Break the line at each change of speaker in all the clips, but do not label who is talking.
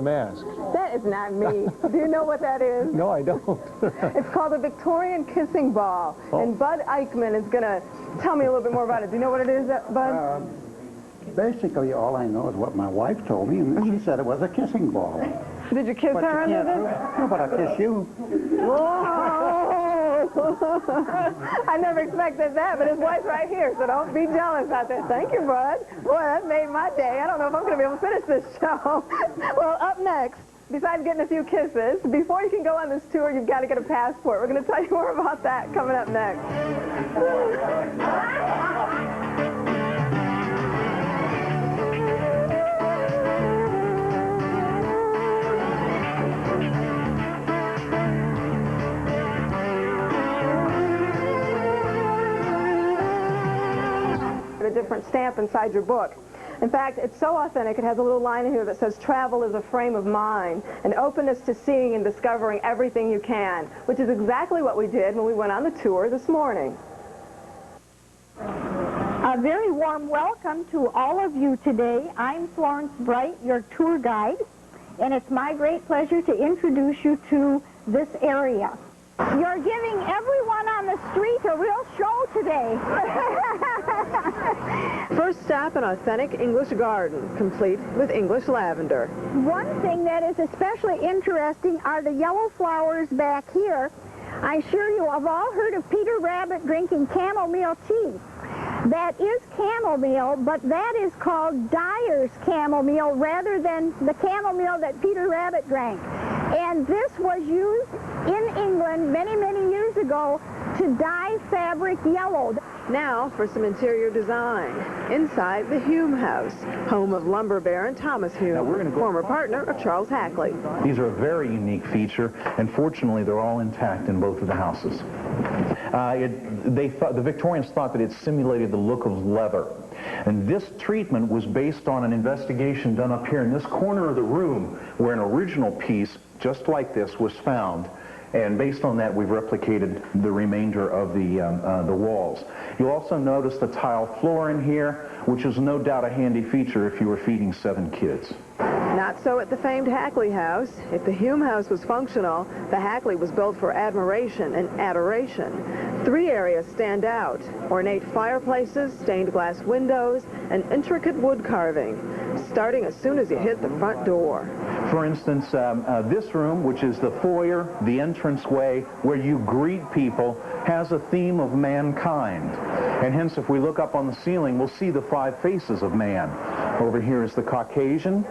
mask.
That is not me. Do you know what that is?
No, I don't.
It's called the Victorian Kissing Ball. Oh. And Bud Eichmann is going to tell me a little bit more about it. Do you know what it is, Bud?
Basically, all I know is what my wife told me, and she said it was a kissing ball.
Did you kiss her under this?
No, but I kiss you.
Whoa! I never expected that, but his wife's right here, so don't be jealous out there. Thank you, Bud. Boy, that made my day. I don't know if I'm going to be able to finish this show. Well, up next, besides getting a few kisses, before you can go on this tour, you've got to get a passport. We're going to tell you more about that coming up next. A different stamp inside your book. In fact, it's so authentic, it has a little line in here that says, travel is a frame of mind, an openness to seeing and discovering everything you can, which is exactly what we did when we went on the tour this morning.
A very warm welcome to all of you today. I'm Florence Bright, your tour guide, and it's my great pleasure to introduce you to this area. You're giving everyone on the street a real show today.
First stop, an authentic English garden, complete with English lavender.
One thing that is especially interesting are the yellow flowers back here. I'm sure you have all heard of Peter Rabbit drinking chamomile tea. That is chamomile, but that is called Dyer's chamomile rather than the chamomile that Peter Rabbit drank. And this was used in England many, many years ago to dye fabric yellow.
Now for some interior design. Inside the Hume house, home of lumber baron Thomas Hume, former partner of Charles Hackley.
These are a very unique feature, and fortunately they're all intact in both of the houses. The Victorians thought that it simulated the look of leather. And this treatment was based on an investigation done up here in this corner of the room where an original piece just like this was found. And based on that, we've replicated the remainder of the walls. You'll also notice the tile floor in here, which is no doubt a handy feature if you were feeding 7 kids.
Not so at the famed Hackley house. If the Hume house was functional, the Hackley was built for admiration and adoration. 3 areas stand out: ornate fireplaces, stained glass windows, and intricate wood carving, starting as soon as you hit the front door.
For instance, this room, which is the foyer, the entranceway, where you greet people, has a theme of mankind. And hence, if we look up on the ceiling, we'll see the 5 faces of man. Over here is the Caucasian.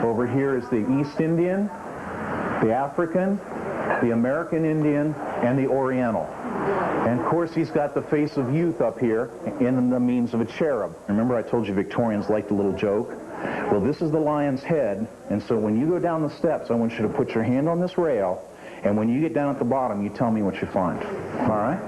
Over here is the East Indian, the African, the American Indian, and the Oriental. And of course, he's got the face of youth up here in the means of a cherub. Remember I told you Victorians liked a little joke? Well, this is the lion's head, and so when you go down the steps, I want you to put your hand on this rail, and when you get down at the bottom, you tell me what you find. All right?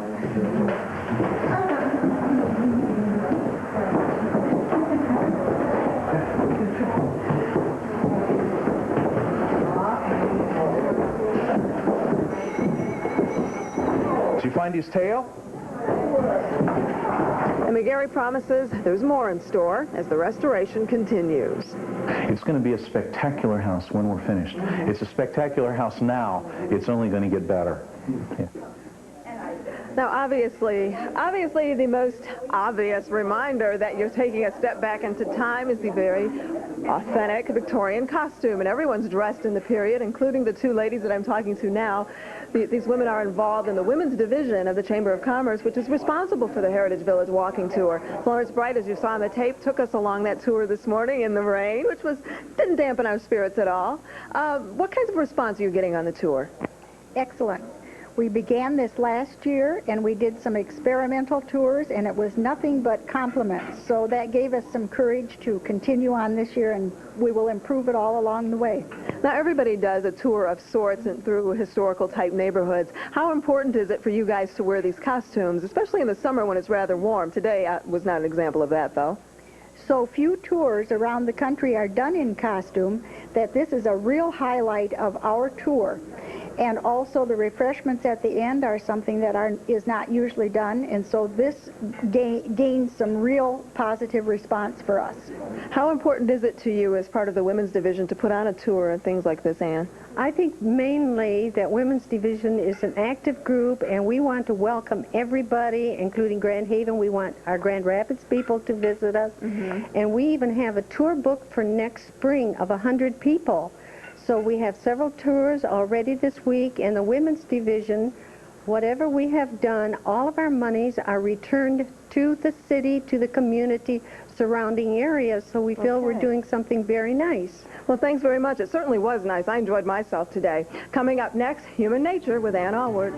Did you find his tail?
And McGarry promises there's more in store as the restoration continues.
It's going to be a spectacular house when we're finished. It's a spectacular house now. It's only going to get better. Yeah.
Now, obviously, the most obvious reminder that you're taking a step back into time is the very authentic Victorian costume. And everyone's dressed in the period, including the 2 ladies that I'm talking to now. These women are involved in the women's division of the Chamber of Commerce, which is responsible for the Heritage Village walking tour. Florence Bright, as you saw on the tape, took us along that tour this morning in the rain, which didn't dampen our spirits at all. What kinds of response are you getting on the tour?
Excellent. We began this last year, and we did some experimental tours, and it was nothing but compliments. So that gave us some courage to continue on this year, and we will improve it all along the way.
Now, everybody does a tour of sorts and through historical-type neighborhoods. How important is it for you guys to wear these costumes, especially in the summer when it's rather warm? Today was not an example of that, though.
So few tours around the country are done in costume that this is a real highlight of our tour. And also the refreshments at the end are something that is not usually done, and so this gained some real positive response for us.
How important is it to you as part of the women's division to put on a tour and things like this, Ann?
I think mainly that Women's Division is an active group, and we want to welcome everybody, including Grand Haven. We want our Grand Rapids people to visit us. And we even have a tour booked for next spring of 100 people. So we have several tours already this week, and the Women's Division, whatever we have done, all of our monies are returned to the city, to the community surrounding areas, so we feel we're doing something very nice.
Well, thanks very much. It certainly was nice. I enjoyed myself today. Coming up next, Human Nature with Ann Allward.